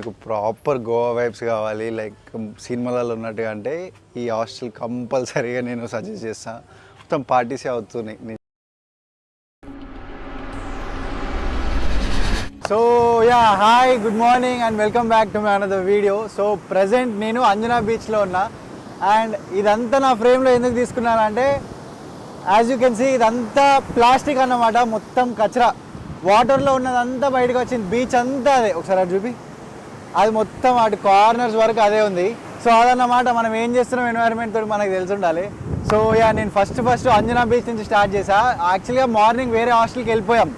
మీకు proper Goa vibes కావాలి like సినిమాలలో ఉన్నట్టుగా అంటే ఈ హాస్టల్ కంపల్సరీగా నేను సజెస్ట్ చేస్తాను. మొత్తం పార్టీసే అవుతున్నాయి. So yeah hi, good morning and welcome back to my another video. So present నేను అంజనా బీచ్లో ఉన్నా అండ్ ఇదంతా నా ఫ్రేమ్లో ఎందుకు తీసుకున్నానంటే యాజ్ యూ కెన్ సీ ఇదంతా ప్లాస్టిక్ అన్నమాట, మొత్తం కచరా. వాటర్లో ఉన్నదంతా బయటకు వచ్చింది, బీచ్ అంతా అదే. ఒకసారి అటు చూపి, అది మొత్తం అటు కార్నర్స్ వరకు అదే ఉంది. సో అదన్నమాట మనం ఏం చేస్తున్నాం ఎన్వైరన్మెంట్ తోటి మనకు తెలిసి ఉండాలి. సో యా నేను ఫస్ట్ అంజనా బీచ్ నుంచి స్టార్ట్ చేసా. యాక్చువల్గా మార్నింగ్ వేరే హాస్టల్కి వెళ్ళిపోయాం.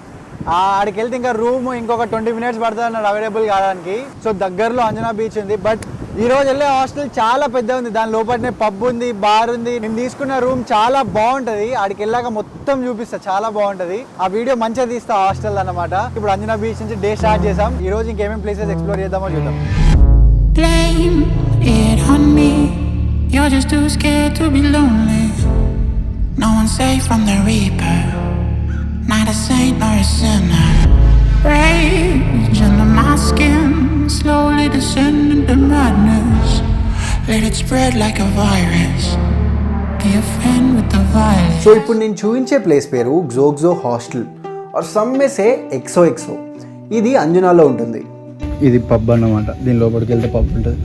ఆడికి వెళ్తే ఇంకా రూమ్ ఇంకొక 20 minutes పడుతుంది అన్నాడు అవైలబుల్ కావడానికి. సో దగ్గరలో అంజనా బీచ్ ఉంది. బట్ ఈ రోజు వెళ్ళే హాస్టల్ చాలా పెద్ద ఉంది, దాని లోపలనే పబ్ ఉంది, బార్ ఉంది. నేను తీసుకున్న రూమ్ చాలా బాగుంటుంది, ఆడికి వెళ్ళాక మొత్తం చూపిస్తా, చాలా బాగుంటుంది. ఆ వీడియో మంచిగా తీస్తా హాస్టల్ అన్నమాట. ఇప్పుడు అంజనా బీచ్ నుంచి డే స్టార్ట్ చేసాం. ఈ రోజు ఇంకేమేమి ప్లేసెస్ ఎక్స్ప్లోర్ చేద్దామో చూద్దాం. Blame it on me. You're just too scared to be lonely. No one's safe from the reaper. Not a saint nor a sinner. Rage under my skin, slowly descending to madness. Let it spread like a virus. Be a friend with the violence. So ఇప్పుడు నేను చూపించే place పేరు గ్జోగ్జో hostel or some may say ఎక్సో. ఇది అంజనాలో ఉంటుంది. ఇది పబ్ అన్నమాట, దీని లోపలికి వెళ్తే పబ్ ఉంటుంది.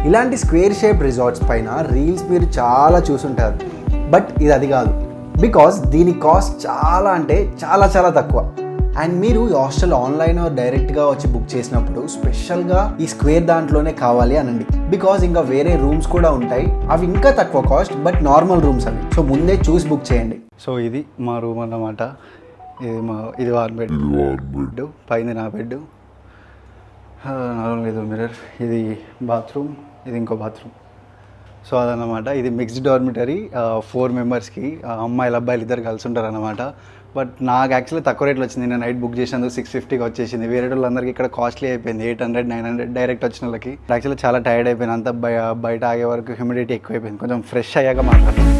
ఇలాంటి స్క్వేర్ షేప్ రిసార్ట్స్ పైన రీల్స్ మీరు చాలా చూసుంటారు, బట్ ఇది అది కాదు. బికాస్ దీని కాస్ట్ చాలా అంటే చాలా చాలా తక్కువ. అండ్ మీరు ఈ హాస్టల్ ఆన్లైన్ డైరెక్ట్గా వచ్చి బుక్ చేసినప్పుడు స్పెషల్గా ఈ స్క్వేర్ దాంట్లోనే కావాలి అనండి. బికాజ్ ఇంకా వేరే రూమ్స్ కూడా ఉంటాయి, అవి ఇంకా తక్కువ కాస్ట్, బట్ నార్మల్ రూమ్స్ అవి. సో ముందే చూసి బుక్ చేయండి. సో ఇది మా రూమ్ అన్నమాట. ఇది 1 bed, పైన నా బెడ్, నార్మల్ ఇది మిర్రర్, ఇది బాత్రూమ్, ఇది ఇంకో బాత్రూమ్. సో అదన్నమాట. ఇది మిక్స్డ్ డార్మిటరీ, 4 members-కి, అమ్మాయిలు అబ్బాయిలు ఇద్దరు కలిసి ఉంటారు అన్నమాట. బట్ నాకు యాక్చువల్లీ తక్కువ రేట్లో వచ్చింది. నేను నైట్ బుక్ చేసినందుకు 650కి వచ్చేసింది. వేరే వాళ్ళందరికీ ఇక్కడ కాస్ట్లీ అయిపోయింది, 800, 900 డైరెక్ట్ వచ్చిన వాళ్ళకి. యాక్చువల్లీ చాలా టైర్డ్ అయిపోయింది, అంతా బయట ఆగే వరకు హ్యూమిడిటీ ఎక్కువైపోయింది. కొంచెం ఫ్రెష్ అయ్యాక మాట్లాడతాను.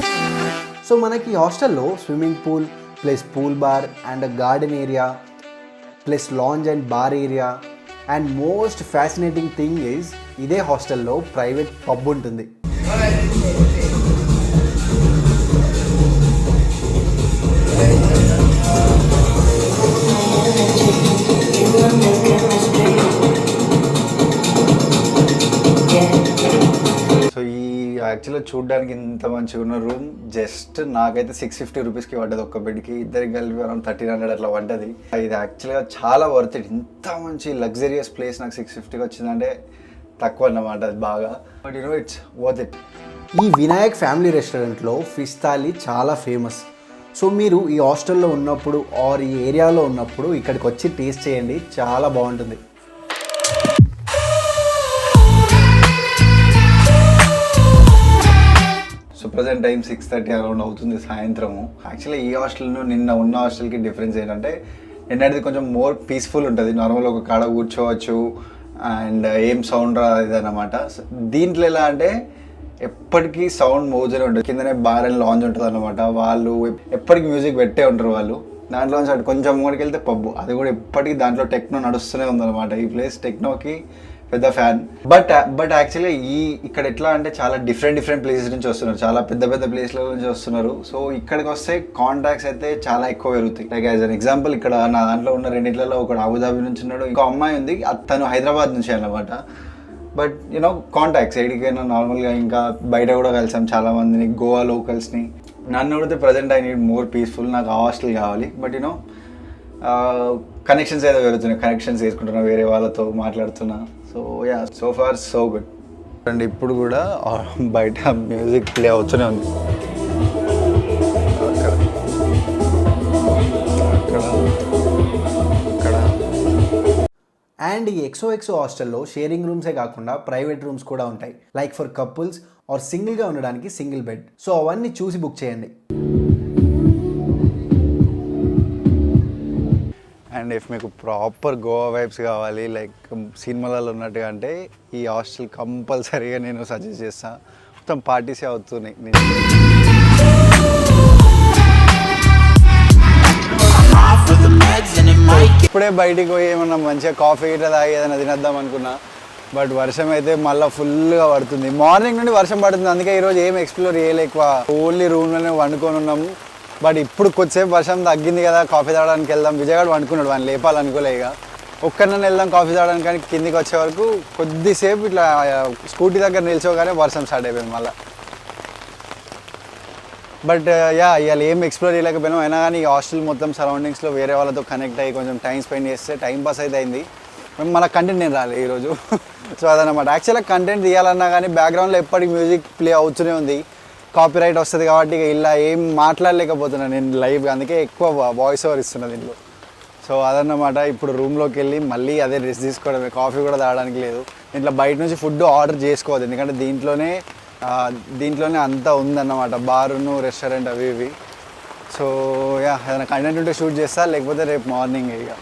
సో మనకి ఈ హాస్టల్లో swimming pool plus pool bar and garden area plus lounge and bar area and most fascinating thing is ఇదే హాస్టల్లో ప్రైవేట్ పబ్ ఉంటుంది. సో ఈ యాక్చువల్గా చూడడానికి ఇంత మంచిగా ఉన్న రూమ్ జస్ట్ నాకైతే 650 రూపీస్కి పడ్డది ఒక్క బెడ్కి. ఇద్దరికి కలిపి అరౌండ్ 1300 అట్లా పడ్డది. ఇది యాక్చువల్గా చాలా వర్త్ ఇట్. ఇంత మంచి లగ్జరియస్ ప్లేస్ నాకు 650కి వచ్చిందంటే తక్కువ అన్నమాట, అది బాగా. But it's worth it. ఈ వినాయక్ ఫ్యామిలీ రెస్టారెంట్లో ఫిష్ థాలీ చాలా ఫేమస్. సో మీరు ఈ హాస్టల్లో ఉన్నప్పుడు ఆర్ ఈ ఏరియాలో ఉన్నప్పుడు ఇక్కడికి వచ్చి టేస్ట్ చేయండి, చాలా బాగుంటుంది. సో ప్రజెంట్ టైం 6:30 అరౌండ్ అవుతుంది సాయంత్రము. యాక్చువల్లీ ఈ హాస్టల్ను నిన్న ఉన్న హాస్టల్కి డిఫరెన్స్ ఏంటంటే నిన్నటిది కొంచెం మోర్ పీస్ఫుల్ ఉంటుంది. నార్మల్ ఒక కాడ కూర్చోవచ్చు అండ్ ఏం సౌండ్ రాదు అన్నమాట. దీంట్లో ఎలా అంటే ఎప్పటికీ సౌండ్ మోజనే ఉంటుంది. కిందనే బార్ అండ్ లాంజ్ ఉంటుంది అన్నమాట. వాళ్ళు ఎప్పటికీ మ్యూజిక్ పెట్టే ఉంటారు వాళ్ళు. దాంట్లో నుంచి కొంచెం ముందుకు వెళ్తే పబ్బు, అది కూడా ఎప్పటికీ దాంట్లో టెక్నో నడుస్తూనే ఉందన్నమాట. ఈ ప్లేస్ టెక్నోకి పెద్ద ఫ్యాన్. బట్ యాక్చువల్గా ఇక్కడ ఎట్లా అంటే చాలా డిఫరెంట్ ప్లేసెస్ నుంచి వస్తున్నారు, చాలా పెద్ద ప్లేస్ల నుంచి వస్తున్నారు. సో ఇక్కడికి వస్తే కాంటాక్ట్స్ అయితే చాలా ఎక్కువ పెరుగుతాయి. లైక్ యాజ్ అన్ ఎగ్జాంపుల్ ఇక్కడ నా దాంట్లో ఉన్న రెండిట్లలో ఒకడు అబుదాబి నుంచి ఉన్నాడు, ఇంకో అమ్మాయి ఉంది, తను హైదరాబాద్ నుంచి అన్నమాట. బట్ యూనో కాంటాక్ట్స్ ఎడికైనా నార్మల్గా ఇంకా బయట కూడా కలిసాం చాలా మందిని, గోవా లోకల్స్ని. నన్ను అడిగితే present I need more peaceful, నాకు హాస్టల్ కావాలి. బట్ యూనో కనెక్షన్స్ ఏదో పెరుగుతున్నాయి, కనెక్షన్స్ వేసుకుంటున్నా, వేరే వాళ్ళతో మాట్లాడుతున్నా. So yeah, so far so good. And ఇప్పుడు కూడా బయట మ్యూజిక్ ప్లే అవుతూనే ఉంది. అండ్ ఈ ఎక్సో హాస్టల్లో షేరింగ్ రూమ్సే కాకుండా ప్రైవేట్ రూమ్స్ కూడా ఉంటాయి, లైక్ ఫర్ కపుల్స్ ఆర్ సింగిల్గా ఉండడానికి సింగిల్ బెడ్. సో అవన్నీ చూసి బుక్ చేయండి. అండ్ ఇఫ్ మీకు ప్రాపర్ గోవా వైబ్స్ కావాలి లైక్ సినిమాలలో ఉన్నట్టుగా అంటే ఈ హాస్టల్ కంపల్సరీగా నేను సజెస్ట్ చేస్తాను. మొత్తం పార్టీసే అవుతున్నాయి. ఇప్పుడే బయటికి పోయి ఏమన్నా మంచిగా కాఫీ ఇట్లా తాగి ఏదైనా తినేద్దాం అనుకున్నా, బట్ వర్షం అయితే మళ్ళీ ఫుల్గా పడుతుంది. మార్నింగ్ నుండి వర్షం పడుతుంది, అందుకే ఈరోజు ఏం ఎక్స్ప్లోర్ చేయలేక ఓన్లీ రూమ్లోనే వండుకొని ఉన్నాము. బట్ ఇప్పుడు కొద్దిసేపు వర్షం తగ్గింది కదా, కాఫీ తాగడానికి వెళ్దాం. విజయవాడ వండుకున్నాడు, వాడిని లేపాలనుకోలే. ఇక ఒక్కరినైనా వెళ్దాం కాఫీ తాగడానికి, కానీ కిందికి వచ్చే వరకు కొద్దిసేపు ఇట్లా స్కూటీ దగ్గర నిల్చోగానే వర్షం స్టార్ట్ అయిపోయింది మళ్ళీ. బట్ ఇవాళ ఏం ఎక్స్ప్లోర్ చేయలేకపోయినాం. అయినా కానీ ఈ హాస్టల్ మొత్తం సరౌండింగ్స్లో వేరే వాళ్ళతో కనెక్ట్ అయ్యి కొంచెం టైం స్పెండ్ చేస్తే టైం పాస్ అయితే అయింది. మన కంటెంట్ నేను రాలేదు ఈరోజు. సో అదనమాట. యాక్చువల్గా కంటెంట్ తీయాలన్నా కానీ బ్యాక్గ్రౌండ్లో ఎప్పటికి మ్యూజిక్ ప్లే అవుతూనే ఉంది, కాపీ రైట్ వస్తుంది కాబట్టి ఇక ఇలా ఏం మాట్లాడలేకపోతున్నాను నేను లైవ్, అందుకే ఎక్కువ వాయిస్ ఓవర్ ఇస్తున్నా దీంట్లో. సో అదన్నమాట. ఇప్పుడు రూమ్లోకి వెళ్ళి మళ్ళీ అదే రెస్ట్ తీసుకోవడమే, కాఫీ కూడా తాగడానికి లేదు. దీంట్లో బయట నుంచి ఫుడ్ ఆర్డర్ చేసుకోవద్దు, ఎందుకంటే దీంట్లోనే అంతా ఉందన్నమాట, బారును రెస్టారెంట్ అవి ఇవి. సో ఏదైనా కంటెంట్ ఉంటే షూట్ చేస్తా, లేకపోతే రేపు మార్నింగ్ ఇక.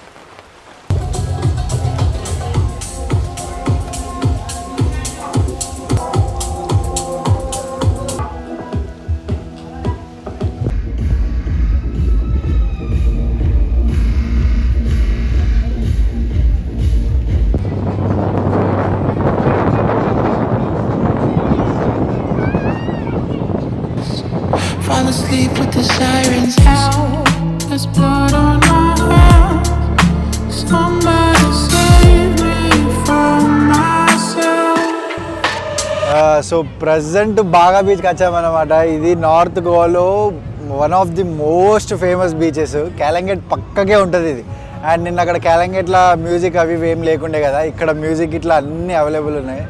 Fall asleep with the sirens out. There's blood on my hands. Somebody save me from myself. So present బాగా బీచ్కి వచ్చామన్నమాట. ఇది నార్త్ గోవాలో one of the most famous beaches. Calangute పక్కకే ఉంటుంది ఇది. అండ్ నిన్న అక్కడ క్యాలంగెట్లో మ్యూజిక్ అవి ఏం లేకుండే కదా, ఇక్కడ మ్యూజిక్ ఇట్లా అన్నీ అవైలబుల్ ఉన్నాయి.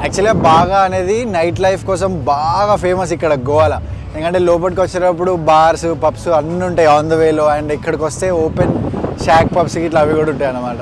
యాక్చువల్గా బాగా అనేది నైట్ లైఫ్ కోసం బాగా ఫేమస్ ఇక్కడ గోవాలో. ఎందుకంటే లోపలికి వచ్చేటప్పుడు బార్స్ పబ్స్ అన్నీ ఉంటాయి ఆన్ ద వేలో, అండ్ ఇక్కడికి వస్తే ఓపెన్ షాక్ పబ్స్ ఇట్లా అవి కూడా ఉంటాయి అన్నమాట.